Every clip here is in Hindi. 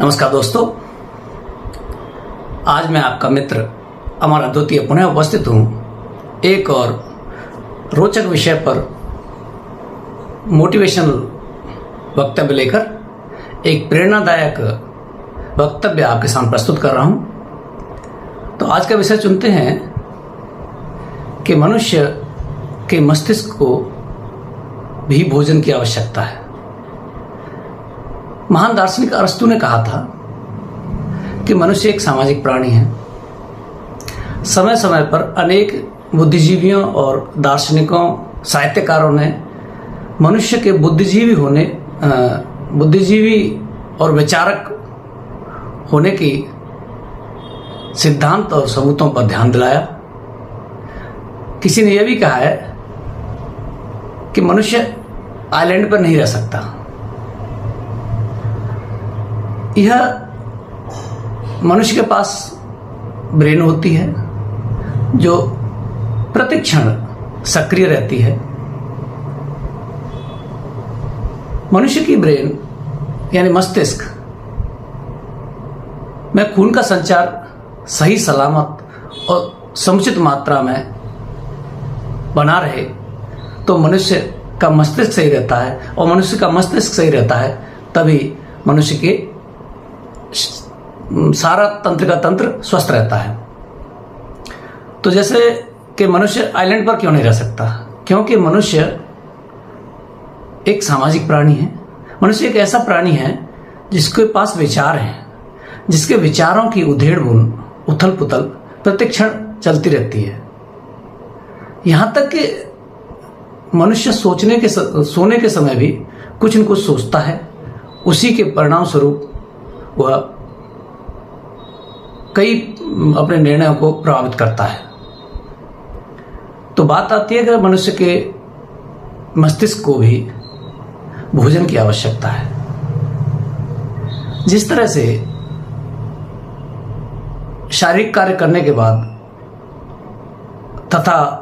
नमस्कार दोस्तों, आज मैं आपका मित्र अमर अद्वितीय पुनः उपस्थित हूँ एक और रोचक विषय पर मोटिवेशनल वक्तव्य लेकर एक प्रेरणादायक वक्तव्य आपके सामने प्रस्तुत कर रहा हूँ। तो आज का विषय चुनते हैं कि मनुष्य के मस्तिष्क को भी भोजन की आवश्यकता है। महान दार्शनिक अरस्तु ने कहा था कि मनुष्य एक सामाजिक प्राणी है। समय समय पर अनेक बुद्धिजीवियों और दार्शनिकों, साहित्यकारों ने मनुष्य के बुद्धिजीवी और विचारक होने की सिद्धांत और सबूतों पर ध्यान दिलाया। किसी ने यह भी कहा है कि मनुष्य आइलैंड पर नहीं रह सकता। यह मनुष्य के पास ब्रेन होती है जो प्रतिक्षण सक्रिय रहती है। मनुष्य की ब्रेन यानी मस्तिष्क में खून का संचार सही सलामत और समुचित मात्रा में बना रहे तो मनुष्य का मस्तिष्क सही रहता है, और मनुष्य का मस्तिष्क सही रहता है तभी मनुष्य के सारा तंत्र का तंत्र स्वस्थ रहता है। तो जैसे कि मनुष्य आइलैंड पर क्यों नहीं रह सकता? क्योंकि मनुष्य एक सामाजिक प्राणी है। मनुष्य एक ऐसा प्राणी है जिसके पास विचार हैं, जिसके विचारों की उधेड़-बुन, उथल पुथल प्रतिक्षण चलती रहती है। यहां तक कि मनुष्य सोने के समय भी कुछ न कुछ सोचता है। उसी के परिणाम स्वरूप वह कई अपने निर्णयों को प्रभावित करता है। तो बात आती है कि मनुष्य के मस्तिष्क को भी भोजन की आवश्यकता है। जिस तरह से शारीरिक कार्य करने के बाद तथा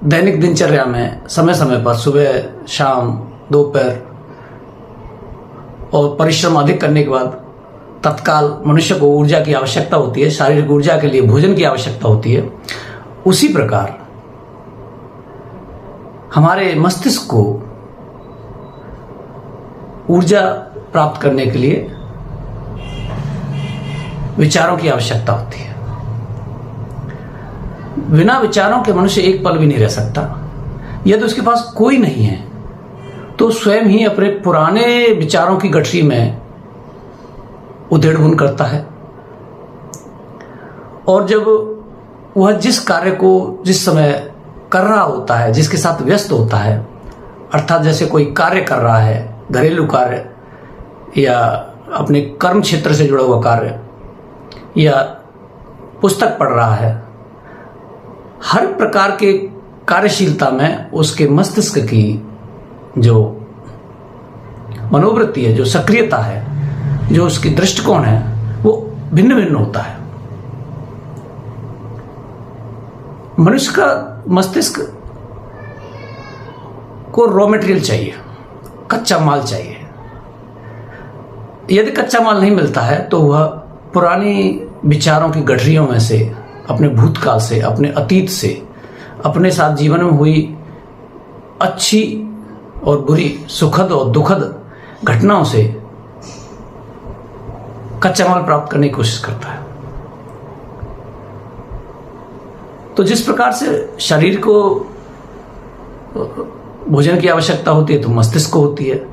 दैनिक दिनचर्या में समय समय पर सुबह, शाम, दोपहर और परिश्रम अधिक करने के बाद तत्काल मनुष्य को ऊर्जा की आवश्यकता होती है, शारीरिक ऊर्जा के लिए भोजन की आवश्यकता होती है, उसी प्रकार हमारे मस्तिष्क को ऊर्जा प्राप्त करने के लिए विचारों की आवश्यकता होती है। बिना विचारों के मनुष्य एक पल भी नहीं रह सकता। यदि उसके पास कोई नहीं है तो स्वयं ही अपने पुराने विचारों की गठरी में उधेड़-बुन करता है, और जब वह जिस कार्य को जिस समय कर रहा होता है, जिसके साथ व्यस्त होता है, अर्थात जैसे कोई कार्य कर रहा है, घरेलू कार्य या अपने कर्म क्षेत्र से जुड़ा हुआ कार्य या पुस्तक पढ़ रहा है, हर प्रकार के कार्यशीलता में उसके मस्तिष्क की जो मनोवृत्ति है, जो सक्रियता है, जो उसकी दृष्टिकोण है, वो भिन्न भिन्न होता है। मनुष्य का मस्तिष्क को रॉ मटेरियल चाहिए, कच्चा माल चाहिए। यदि कच्चा माल नहीं मिलता है तो वह पुरानी विचारों की गठरियों में से, अपने भूतकाल से, अपने अतीत से, अपने साथ जीवन में हुई अच्छी और बुरी, सुखद और दुखद घटनाओं से कच्चा माल प्राप्त करने की कोशिश करता है। तो जिस प्रकार से शरीर को भोजन की आवश्यकता होती है तो मस्तिष्क को होती है,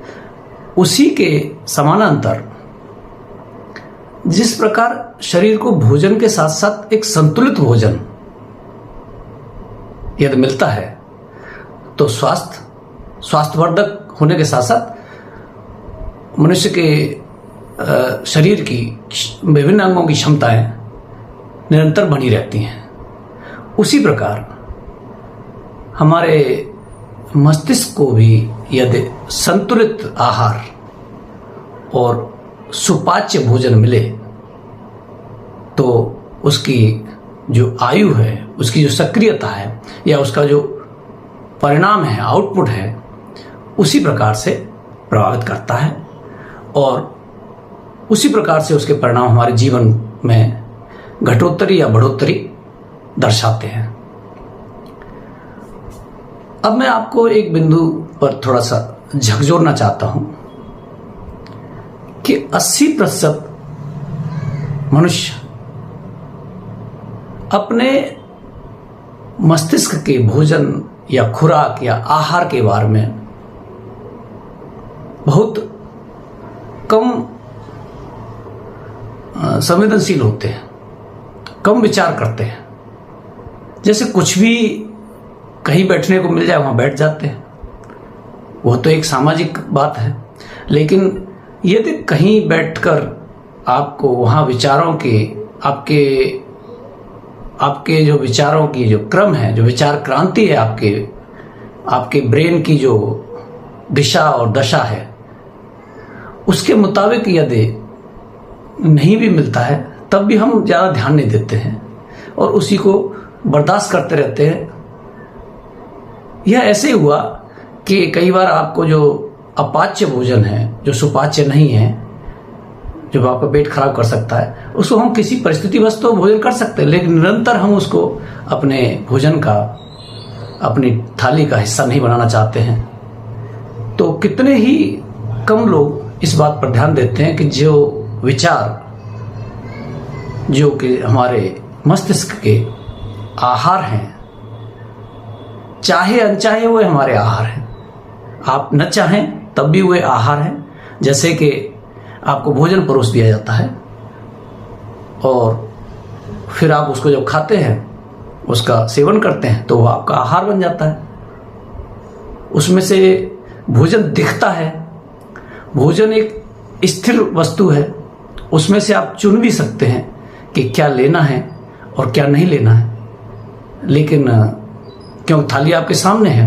उसी के समानांतर जिस प्रकार शरीर को भोजन के साथ साथ एक संतुलित भोजन यदि मिलता है तो स्वास्थ्यवर्धक होने के साथ साथ मनुष्य के शरीर की विभिन्न अंगों की क्षमताएं निरंतर बनी रहती हैं। उसी प्रकार हमारे मस्तिष्क को भी यदि संतुलित आहार और सुपाच्य भोजन मिले तो उसकी जो आयु है, उसकी जो सक्रियता है या उसका जो परिणाम है, आउटपुट है, उसी प्रकार से प्रभावित करता है और उसी प्रकार से उसके परिणाम हमारे जीवन में घटोत्तरी या बढ़ोत्तरी दर्शाते हैं। अब मैं आपको एक बिंदु पर थोड़ा सा झकझोरना चाहता हूं कि 80% मनुष्य अपने मस्तिष्क के भोजन या खुराक या आहार के बारे में बहुत कम संवेदनशील होते हैं, कम विचार करते हैं। जैसे कुछ भी कहीं बैठने को मिल जाए वहां बैठ जाते हैं, वो तो एक सामाजिक बात है। लेकिन यदि कहीं बैठकर आपको वहां विचारों के आपके जो विचारों की जो क्रम है, जो विचार क्रांति है, आपके ब्रेन की जो दिशा और दशा है, उसके मुताबिक यदि नहीं भी मिलता है तब भी हम ज़्यादा ध्यान नहीं देते हैं और उसी को बर्दाश्त करते रहते हैं। यह ऐसे हुआ कि कई बार आपको जो अपाच्य भोजन है, जो सुपाच्य नहीं है, जो आपका पेट खराब कर सकता है, उसको हम किसी परिस्थितिवश तो भोजन कर सकते हैं, लेकिन निरंतर हम उसको अपने भोजन का, अपनी थाली का हिस्सा नहीं बनाना चाहते हैं। तो कितने ही कम लोग इस बात पर ध्यान देते हैं कि जो विचार, जो कि हमारे मस्तिष्क के आहार हैं, चाहे अनचाहे वो हमारे आहार हैं। आप न चाहें तब भी वे आहार हैं। जैसे कि आपको भोजन परोस दिया जाता है और फिर आप उसको जब खाते हैं, उसका सेवन करते हैं, तो वह आपका आहार बन जाता है। उसमें से भोजन दिखता है। भोजन एक स्थिर वस्तु है, उसमें से आप चुन भी सकते हैं कि क्या लेना है और क्या नहीं लेना है। लेकिन क्यों, थाली आपके सामने है,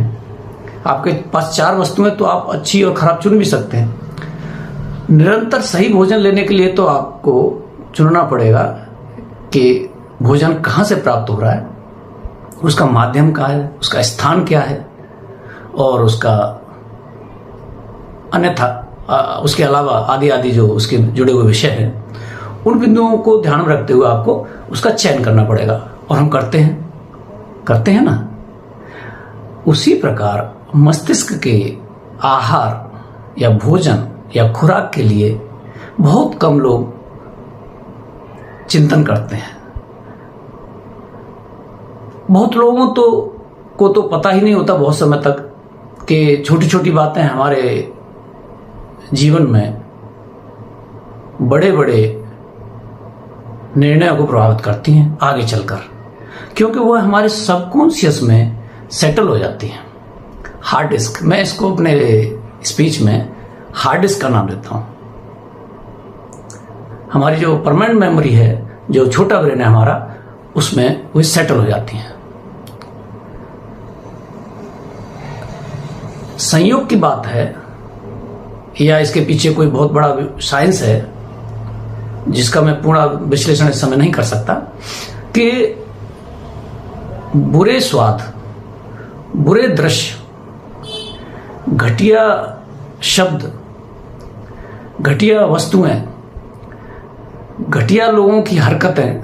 आपके पास 4 वस्तुएं, तो आप अच्छी और खराब चुन भी सकते हैं। निरंतर सही भोजन लेने के लिए तो आपको चुनना पड़ेगा कि भोजन कहाँ से प्राप्त हो रहा है, उसका माध्यम क्या है, उसका स्थान क्या है, और उसका अन्यथा उसके अलावा आदि आदि जो उसके जुड़े हुए विषय हैं, उन बिंदुओं को ध्यान में रखते हुए आपको उसका चयन करना पड़ेगा। और हम करते हैं ना। उसी प्रकार मस्तिष्क के आहार या भोजन या खुराक के लिए बहुत कम लोग चिंतन करते हैं। बहुत लोगों को तो पता ही नहीं होता बहुत समय तक कि छोटी छोटी बातें हमारे जीवन में बड़े बड़े निर्णयों को प्रभावित करती हैं आगे चलकर, क्योंकि वह हमारे सबकॉन्शियस में सेटल हो जाती हैं। हार्ड डिस्क, मैं इसको अपने स्पीच में हार्ड डिस्क का नाम देता हूं। हमारी जो परमानेंट मेमोरी है, जो छोटा ब्रेन है हमारा, उसमें वो सेटल हो जाती हैं। संयोग की बात है या इसके पीछे कोई बहुत बड़ा साइंस है जिसका मैं पूरा विश्लेषण इस समय नहीं कर सकता, कि बुरे स्वाद, बुरे दृश्य, घटिया शब्द, घटिया वस्तुएं, घटिया लोगों की हरकतें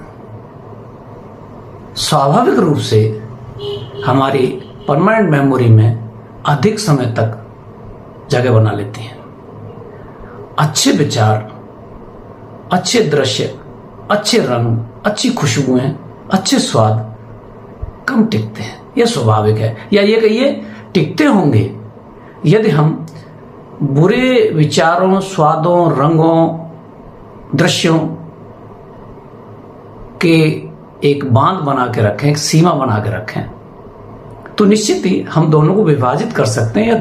स्वाभाविक रूप से हमारी परमानेंट मेमोरी में अधिक समय तक जगह बना लेती हैं। अच्छे विचार, अच्छे दृश्य, अच्छे रंग, अच्छी खुशबुएं, अच्छे स्वाद कम टिकते हैं। यह स्वाभाविक है, या ये कहिए टिकते होंगे यदि हम बुरे विचारों, स्वादों, रंगों, दृश्यों के एक बांध बना के रखें, एक सीमा बना के रखें, तो निश्चित ही हम दोनों को विभाजित कर सकते हैं। या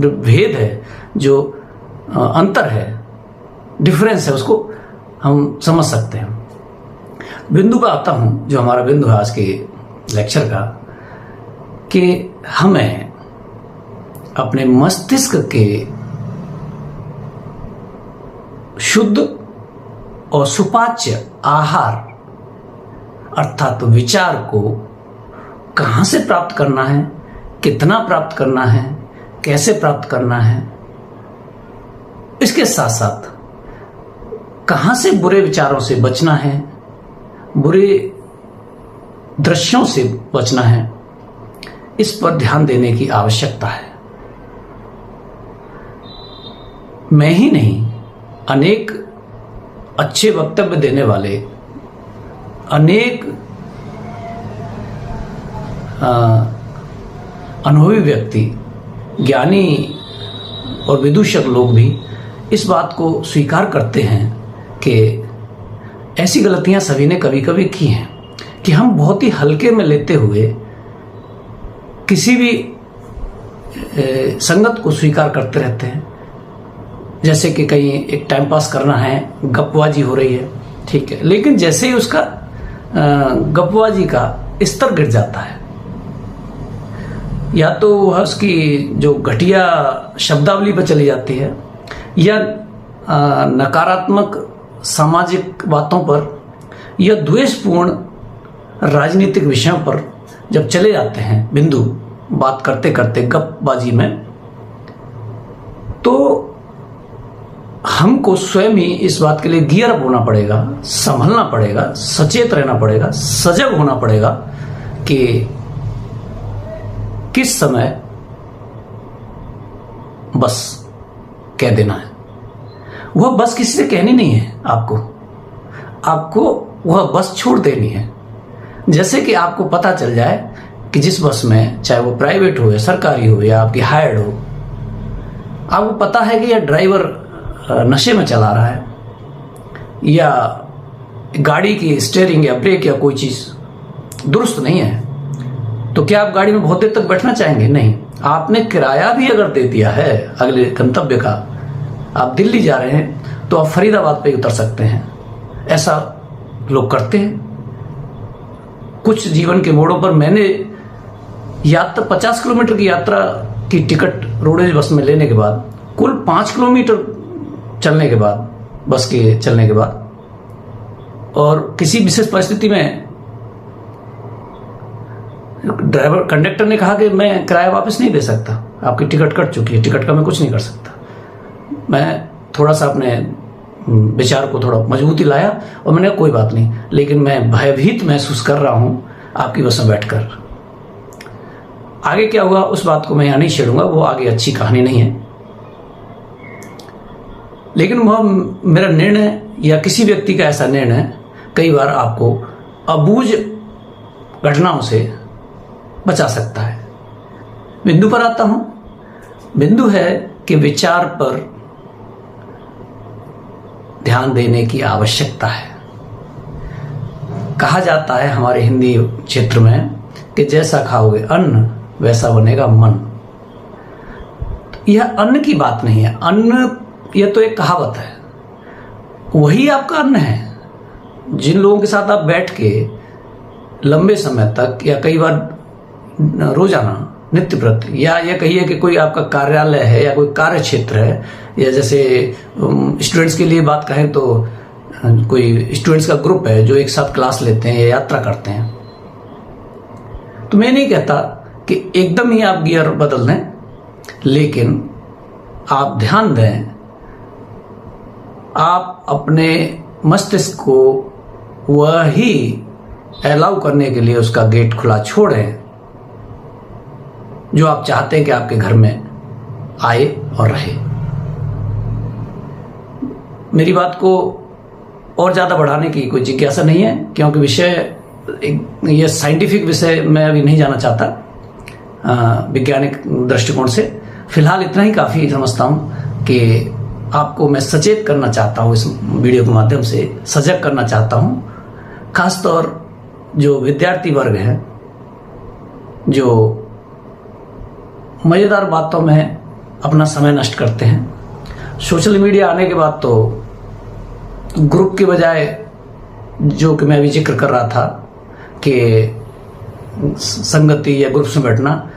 भेद है, जो अंतर है, डिफरेंस है, उसको हम समझ सकते हैं। बिंदु पे आता हूं, जो हमारा बिंदु है आज के लेक्चर का, कि हमें अपने मस्तिष्क के शुद्ध और सुपाच्य आहार अर्थात विचार को कहां से प्राप्त करना है, कितना प्राप्त करना है, कैसे प्राप्त करना है, इसके साथ साथ कहाँ से बुरे विचारों से बचना है, बुरे दृश्यों से बचना है, इस पर ध्यान देने की आवश्यकता है। मैं ही नहीं, अनेक अच्छे वक्तव्य देने वाले, अनेक अनुभवी व्यक्ति, ज्ञानी और विदूषक लोग भी इस बात को स्वीकार करते हैं कि ऐसी गलतियां सभी ने कभी कभी की हैं कि हम बहुत ही हल्के में लेते हुए किसी भी संगत को स्वीकार करते रहते हैं। जैसे कि कहीं एक टाइम पास करना है, गपबाजी हो रही है, ठीक है, लेकिन जैसे ही उसका गपबाजी का स्तर गिर जाता है, या तो वह उसकी जो घटिया शब्दावली पर चली जाती है, या नकारात्मक सामाजिक बातों पर, या द्वेषपूर्ण राजनीतिक विषयों पर जब चले जाते हैं बिंदु, बात करते करते गपबाजी में, तो हमको स्वयं ही इस बात के लिए गियर अप होना पड़ेगा, संभलना पड़ेगा, सचेत रहना पड़ेगा, सजग होना पड़ेगा कि किस समय बस कह देना है। वह बस किसी से कहनी नहीं है, आपको वह बस छोड़ देनी है। जैसे कि आपको पता चल जाए कि जिस बस में, चाहे वो प्राइवेट हो या सरकारी हो या आपकी हायर्ड हो, आपको पता है कि यह ड्राइवर नशे में चला रहा है, या गाड़ी की स्टीयरिंग या ब्रेक या कोई चीज दुरुस्त नहीं है, तो क्या आप गाड़ी में बहुत देर तक बैठना चाहेंगे? नहीं। आपने किराया भी अगर दे दिया है अगले गंतव्य का, आप दिल्ली जा रहे हैं, तो आप फरीदाबाद पे उतर सकते हैं। ऐसा लोग करते हैं। कुछ जीवन के मोड़ों पर मैंने 50 किलोमीटर की यात्रा की टिकट रोडवेज बस में लेने के बाद, कुल 5 किलोमीटर चलने के बाद, बस के चलने के बाद, और किसी विशेष परिस्थिति में ड्राइवर कंडक्टर ने कहा कि मैं किराया वापस नहीं दे सकता, आपकी टिकट कट चुकी है, टिकट का मैं कुछ नहीं कर सकता। मैं थोड़ा सा अपने विचार को थोड़ा मजबूती लाया और मैंने कहा कोई बात नहीं, लेकिन मैं भयभीत महसूस कर रहा हूं आपकी बस में बैठकर। आगे क्या हुआ उस बात को मैं यहां नहीं छेड़ूंगा, वो आगे अच्छी कहानी नहीं है। लेकिन वह मेरा निर्णय या किसी व्यक्ति का ऐसा निर्णय कई बार आपको अबूझ घटनाओं से बचा सकता है। बिंदु पर आता हूं। बिंदु है कि विचार पर ध्यान देने की आवश्यकता है। कहा जाता है हमारे हिंदी क्षेत्र में कि जैसा खाओगे अन्न वैसा बनेगा मन। यह अन्न की बात नहीं है, अन्न यह तो एक कहावत है, वही आपका अन्न है। जिन लोगों के साथ आप बैठ के लंबे समय तक या कई बार रोजाना नित्य प्रति, या ये कहिए कि कोई आपका कार्यालय है या कोई कार्य क्षेत्र है, या जैसे स्टूडेंट्स के लिए बात कहें तो कोई स्टूडेंट्स का ग्रुप है जो एक साथ क्लास लेते हैं या यात्रा करते हैं, तो मैं नहीं कहता कि एकदम ही आप गियर बदल दें, लेकिन आप ध्यान दें, आप अपने मस्तिष्क को वही अलाउ करने के लिए उसका गेट खुला छोड़ें जो आप चाहते हैं कि आपके घर में आए और रहे। मेरी बात को और ज़्यादा बढ़ाने की कोई जिज्ञासा नहीं है, क्योंकि विषय ये साइंटिफिक विषय मैं अभी नहीं जाना चाहता वैज्ञानिक दृष्टिकोण से। फिलहाल इतना ही काफ़ी समझता हूँ कि आपको मैं सचेत करना चाहता हूँ, इस वीडियो के माध्यम से सजग करना चाहता हूँ। खासतौर जो विद्यार्थी वर्ग है, जो मज़ेदार बातों में अपना समय नष्ट करते हैं। सोशल मीडिया आने के बाद तो ग्रुप के बजाय, जो कि मैं अभी जिक्र कर रहा था कि संगति या ग्रुप्स में बैठना,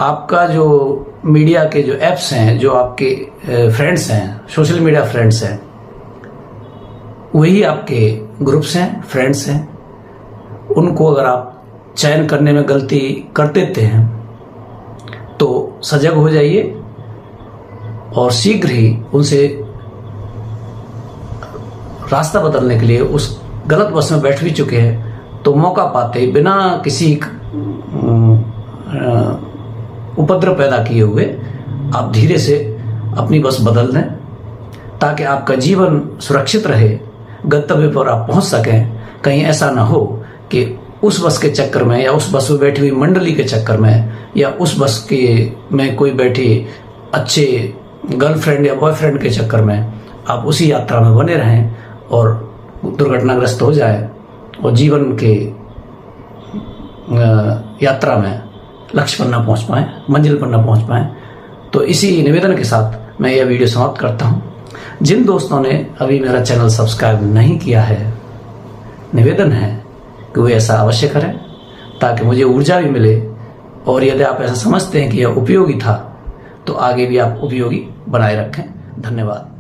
आपका जो मीडिया के जो ऐप्स हैं, जो आपके फ्रेंड्स हैं, सोशल मीडिया फ्रेंड्स हैं, वही आपके ग्रुप्स हैं, फ्रेंड्स हैं। उनको अगर आप चयन करने में गलती कर देते हैं तो सजग हो जाइए और शीघ्र ही उनसे रास्ता बदलने के लिए उस गलत बस में बैठ भी चुके हैं, तो मौका पाते बिना किसी उपद्रव पैदा किए हुए आप धीरे से अपनी बस बदल दें, ताकि आपका जीवन सुरक्षित रहे, गंतव्य पर आप पहुंच सकें। कहीं ऐसा ना हो कि उस बस के चक्कर में या उस बस में बैठी हुई मंडली के चक्कर में या उस बस के में कोई बैठी अच्छे गर्लफ्रेंड या बॉयफ्रेंड के चक्कर में आप उसी यात्रा में बने रहें और दुर्घटनाग्रस्त हो जाए और जीवन के यात्रा में लक्ष्य पर ना पहुंच पाएं, मंजिल पर ना पहुंच पाएं। तो इसी निवेदन के साथ मैं यह वीडियो समाप्त करता हूं। जिन दोस्तों ने अभी मेरा चैनल सब्सक्राइब नहीं किया है, निवेदन है कि वे ऐसा अवश्य करें, ताकि मुझे ऊर्जा भी मिले, और यदि आप ऐसा समझते हैं कि यह उपयोगी था तो आगे भी आप उपयोगी बनाए रखें। धन्यवाद।